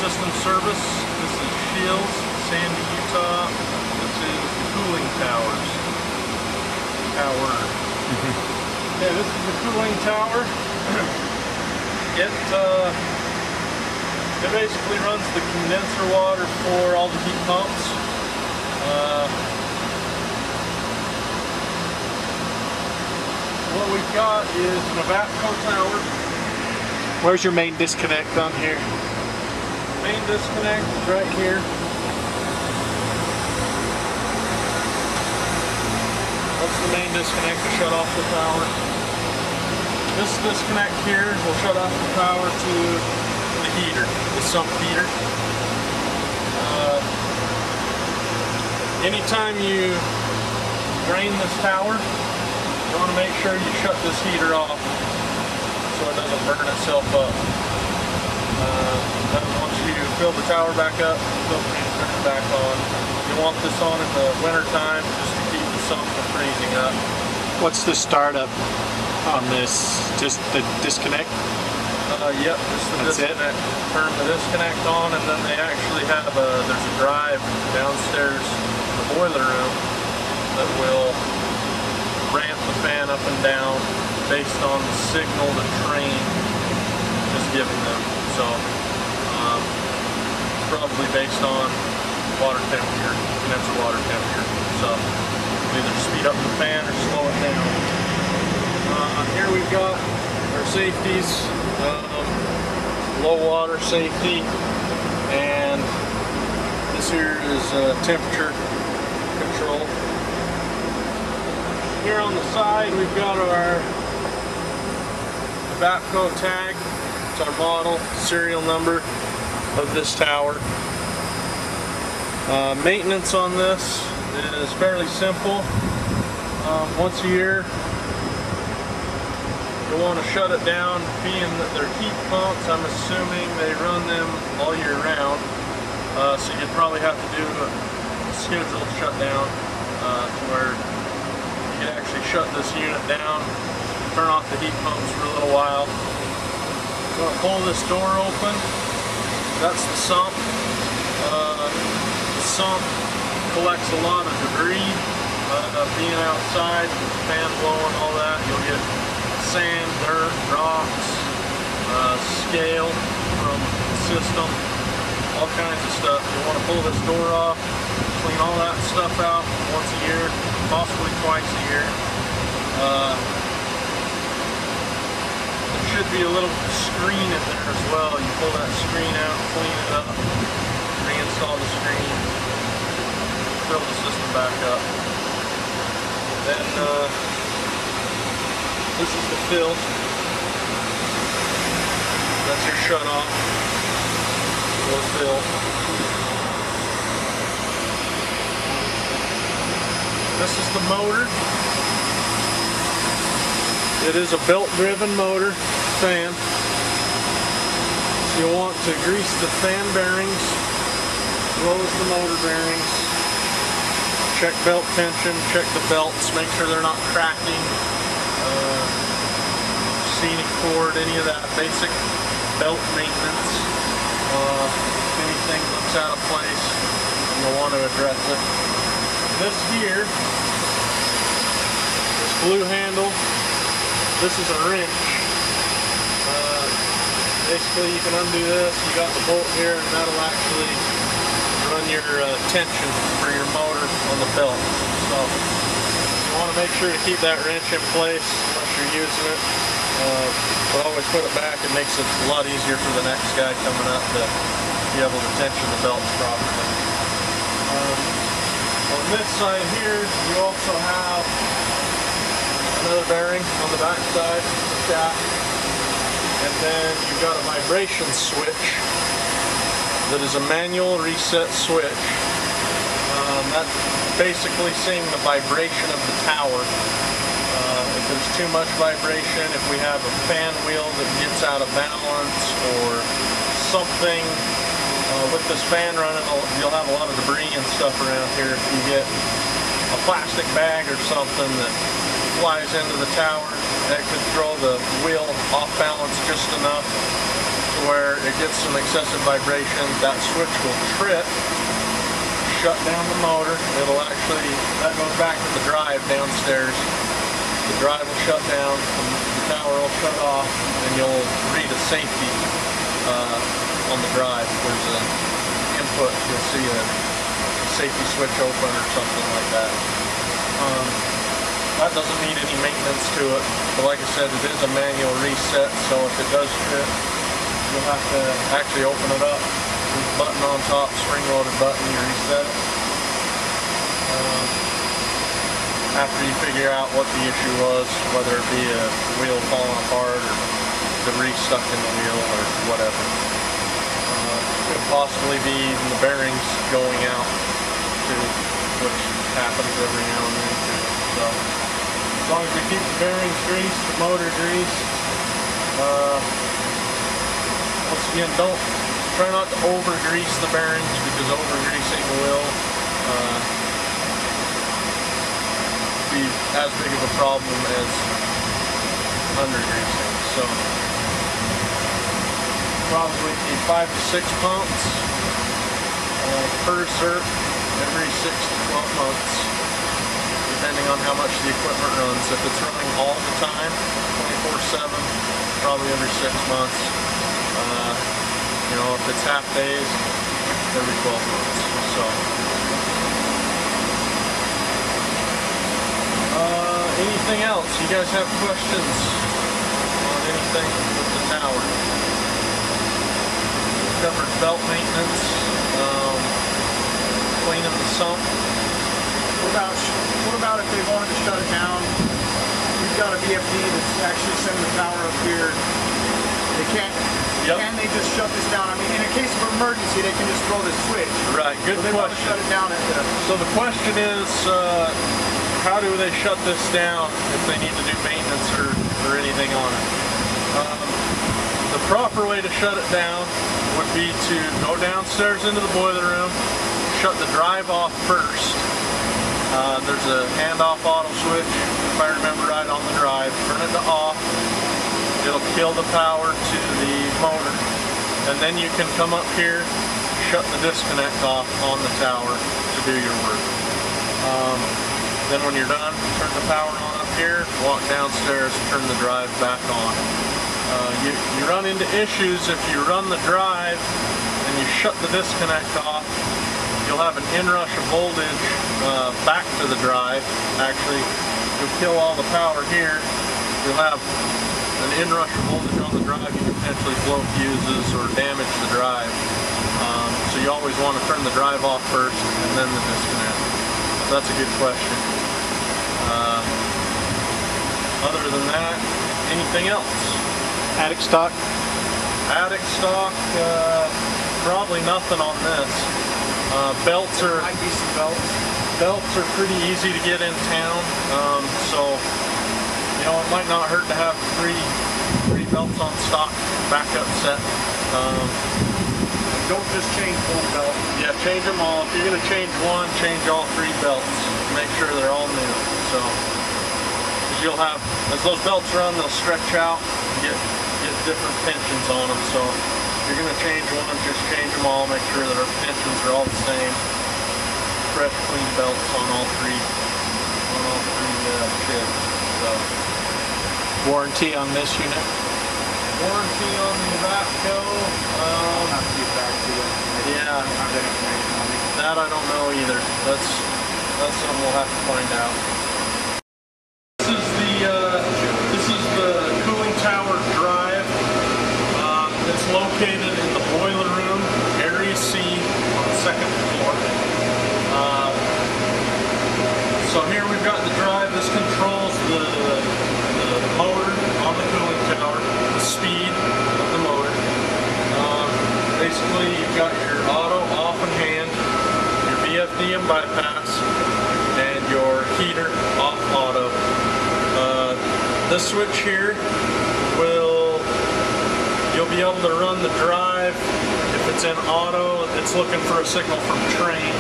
system service. This is Shields, Sandy, Utah. This is cooling towers. Okay, this is the cooling tower. It basically runs the condenser water for all the heat pumps. What we've got is an Evapco tower. Where's your main disconnect on here? Main disconnect is right here. That's the main disconnect to shut off the power. This disconnect here will shut off the power to the heater, the sump heater. Anytime you drain this tower, you want to make sure you shut this heater off so it doesn't burn itself up. Then once you fill the tower back up, filter and turn it back on. You want this on in the winter time just to keep the sump from freezing up. What's the startup on this? Just the disconnect? Yep, just the That's disconnect. Turn the disconnect on, and then they actually have there's a drive downstairs in the boiler room that will ramp the fan up and down based on the signal the train is giving them. So, probably based on water temperature, condenser water temperature. So, either speed up the fan or slow it down. Here we've got our safeties, low water safety, and this here is temperature control. Here on the side we've got our Evapco tag. It's our model, serial number of this tower. Maintenance on this is fairly simple. Once a year you'll want to shut it down, being that they're heat pumps. I'm assuming they run them all year round, so you'd probably have to do a scheduled shutdown to where you can actually shut this unit down, turn off the heat pumps for a little while. So I'll pull this door open. That's the sump. The sump collects a lot of debris. Being outside, fan blowing, all that, you'll get sand, dirt, rocks, scale from the system, all kinds of stuff. You want to pull this door off, clean all that stuff out once a year, possibly twice a year. There should be a little screen in there as well. You pull that screen out, clean it up, reinstall the screen, fill the system back up. Then this is the fill. That's your shut off. Or fill. This is the motor. It is a belt-driven motor fan. So you'll want to grease the fan bearings as well as the motor bearings. Check belt tension, check the belts, make sure they're not cracking. Scenic cord, any of that basic belt maintenance. If anything looks out of place, you'll want to address it. This here, this blue handle, this is a wrench. Basically you can undo this, you got the bolt here, and that'll actually run your tension for your motor on the belt. So you want to make sure to keep that wrench in place unless you're using it. But always put it back. It makes it a lot easier for the next guy coming up to be able to tension the belts properly. On this side here, you also have another bearing on the back side of the shaft, and then you've got a vibration switch that is a manual reset switch. That's basically seeing the vibration of the tower. If there's too much vibration, if we have a fan wheel that gets out of balance or something with this fan running, you'll have a lot of debris and stuff around here. If you get a plastic bag or something that flies into the tower, that could throw the wheel off balance just enough to where it gets some excessive vibration, that switch will trip, shut down the motor. It'll actually, that goes back to the drive downstairs. The drive will shut down, the tower will shut off, and you'll read a safety on the drive. There's an input, you'll see a safety switch open or something like that. That doesn't need any maintenance to it, but like I said, it is a manual reset, so if it does trip, you'll have to actually open it up. There's a button on top, spring-loaded button, you reset it. After you figure out what the issue was, whether it be a wheel falling apart or debris stuck in the wheel or whatever. Could possibly be even the bearings going out too, which happens every now and then too. So, as long as we keep the bearings greased, the motor greased, once again, try not to over-grease the bearings, because over-greasing will be as big of a problem as under-greasing. So, probably 5 to 6 pumps per zerk every 6 to 12 months, depending on how much the equipment runs. If it's running all the time, 24/7, probably every 6 months. You know, if it's half days, every 12 months. So, anything else? You guys have questions on anything with the tower? Covered belt maintenance, cleaning the sump. What about if they wanted to shut it down? We've got a VFD that's actually sending the power up here. They can't. Yep. Can they just shut this down? I mean, in a case of emergency, they can just throw this switch. Right. Good so they want to question. shut it down at the. So the question is, how do they shut this down if they need to do maintenance or anything on it? The proper way to shut it down would be to go downstairs into the boiler room, shut the drive off first. There's a handoff auto switch, if I remember right, on the drive. Turn it to off. It'll kill the power to the motor. And then you can come up here, shut the disconnect off on the tower to do your work. Then when you're done, turn the power on up here, walk downstairs, turn the drive back on. You run into issues if you run the drive and you shut the disconnect off. You'll have an inrush of voltage back to the drive. Actually, you'll kill all the power here. You'll have an inrush of voltage on the drive. You can potentially blow fuses or damage the drive. So you always want to turn the drive off first and then the disconnect. So that's a good question. Other than that, anything else? Attic stock? Attic stock, probably nothing on this. Belts are Might be some belts. Belts are pretty easy to get in town, so you know, it might not hurt to have three belts on stock, backup set. Don't just change one belt. Yeah, change them all. If you're going to change one, change all 3 belts. Make sure they're all new. So, because you'll have, as those belts run, they'll stretch out and get different tensions on them. So, if you're going to change one, just change them all. Make sure that our tensions are all the same. Fresh, clean belts on all three shifts. So, Warranty on this unit? warranty on the Rapco. I'll have to get back to it. Yeah. I have that information on me. That I don't know either. That's something we'll have to find out. This is the cooling tower drive. It's located in the boiler room, area C, on the 2nd floor. So here we've got the drive. This controls the motor on the cooling tower, the speed of the motor. Basically, you've got your auto off and hand, your VFD and bypass, and your heater off auto. This switch here you'll be able to run the drive. If it's in auto, it's looking for a signal from train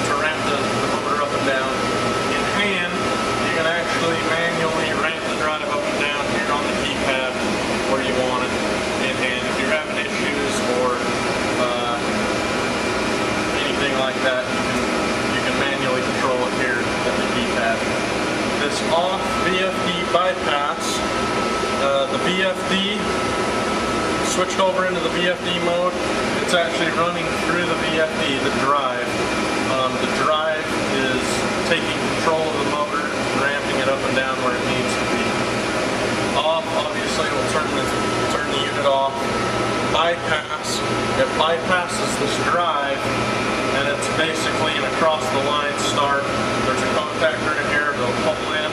to ramp the motor up and down. In hand, you can actually manually ramp the drive up and down here on the keypad where you want it. switched over into the VFD mode, it's actually running through the VFD, the drive. The drive is taking control of the motor, ramping it up and down where it needs to be. Off, obviously, will turn the unit off. Bypass, it bypasses this drive, and it's basically an across the line start. There's a contactor in here that'll pull in.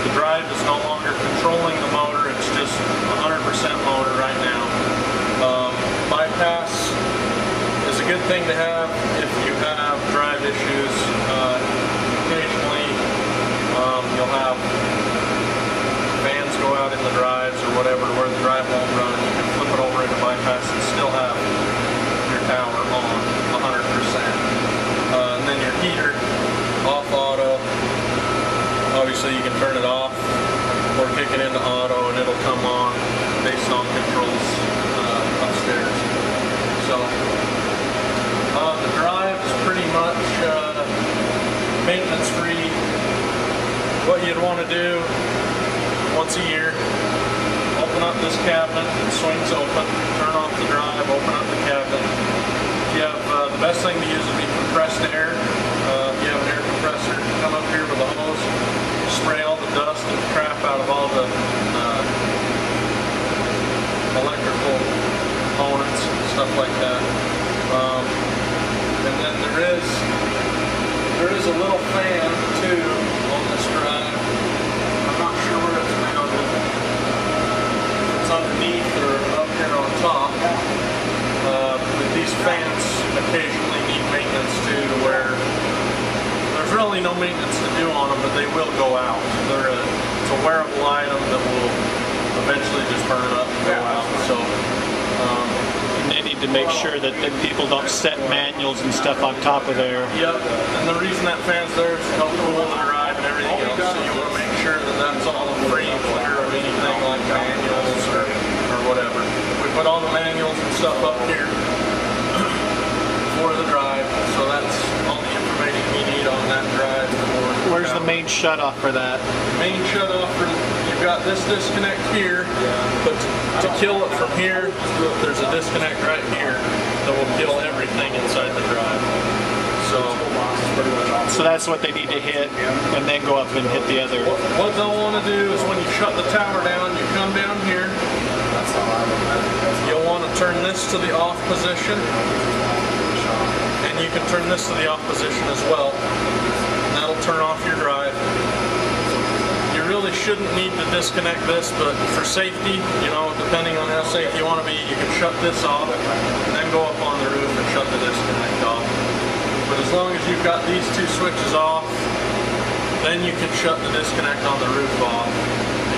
The drive is no longer controlling the motor, it's just 100% motor right now. Bypass is a good thing to have if you have drive issues. Occasionally you'll have fans go out in the drives or whatever where the drive won't run. You can flip it over into bypass and still have your tower on 100%. And then your heater, off auto. Obviously you can turn it off or kick it into auto and it'll come on based on controls upstairs. So the drive is pretty much maintenance free. What you'd want to do once a year, open up this cabinet, it swings open, turn off the drive, open up the cabinet. If you have, the best thing to use would be compressed air. If you have an air compressor, come up here with a hose, spray all the dust and crap out of all the electrical components, stuff like that. And then there is a little fan too on this drive. I'm not sure where it's mounted. It's underneath or up here on top. But these fans occasionally need maintenance too, to where there's really no maintenance to do on them, but they will go out. It's a wearable item that will eventually just burn up and go out. So They need to make sure that people don't set manuals and stuff on top of there. yep, and the reason that fan's there is to help cool the drive and everything else, so you want to make sure that that's all free and clear of anything like manuals or whatever. We put all the manuals and stuff up here for the drive, so that's all the information we need on that drive. Where's the main shutoff for that? Main shutoff for, you've got this disconnect here, but to kill it from here, there's a disconnect right here that will kill everything inside the drive. So that's what they need to hit, and then go up and hit the other. What they'll want to do is when you shut the tower down, you come down here. You'll want to turn this to the off position, and you can turn this to the off position as well. And that'll turn off your drive. You really shouldn't need to disconnect this, but for safety, you know, depending on how safe you want to be, you can shut this off, and then go up on the roof and shut the disconnect off. But as long as you've got these two switches off, then you can shut the disconnect on the roof off,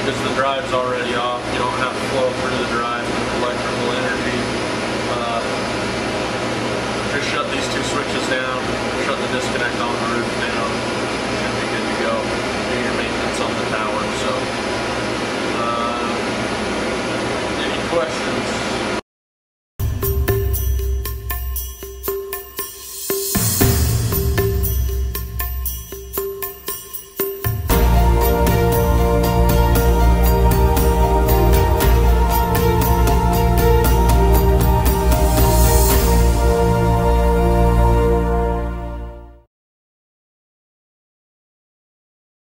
because the drive's already off. You don't have to flow through the drive with electrical energy. Just shut these two switches down, shut the disconnect on the roof down, should be good to go. Do your maintenance on the tower. So